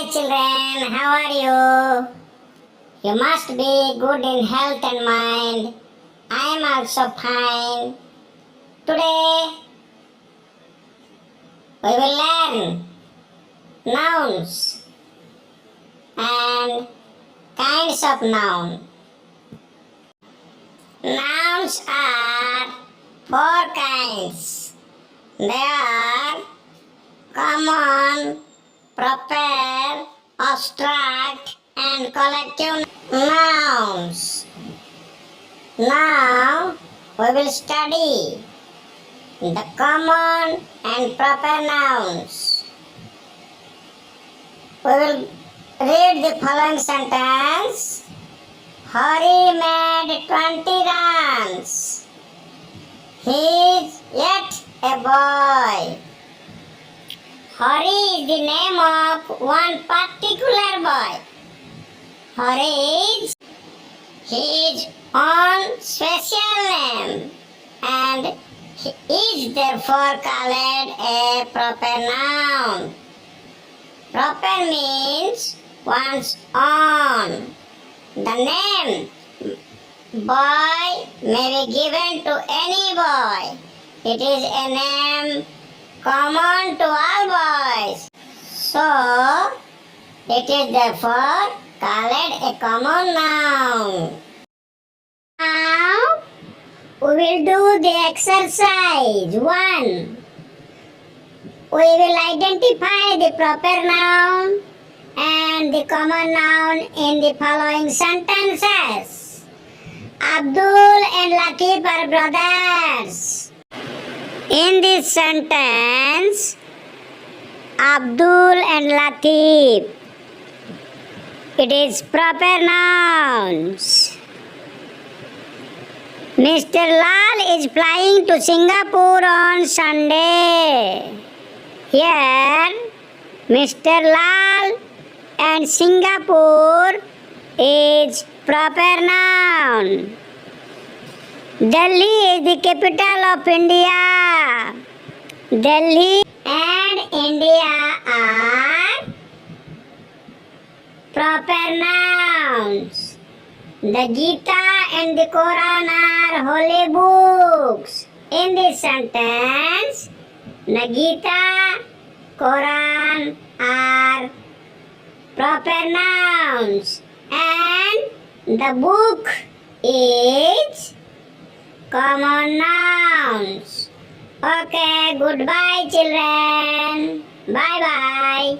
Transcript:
Hi children, how are you? You must be good in health and mind. I am also fine. Today we will learn nouns and kinds of noun. Nouns are four kinds. They are common, proper, abstract, and collective nouns. Now we will study the common and proper nouns. We will read the following sentence. Hari made 20 runs. He is yet a boy. Hari is the name of one particular boy. Hari is his own special name and he is therefore called a proper noun. Proper means one's own. The name boy may be given to any boy. It is a name common to all boys. So, it is therefore called a common noun. Now, we will do the exercise 1. We will identify the proper noun and the common noun in the following sentences. Abdul and Latif are brothers. In this sentence, Abdul and Latif, it is proper nouns. Mr. Lal is flying to Singapore on Sunday. Here, Mr. Lal and Singapore is proper noun. Delhi is the capital of India. Delhi and India are proper nouns. The Gita and the Quran are holy books. In this sentence, the Gita, Quran are proper nouns and the book is common nouns. Okay, goodbye children. Bye bye.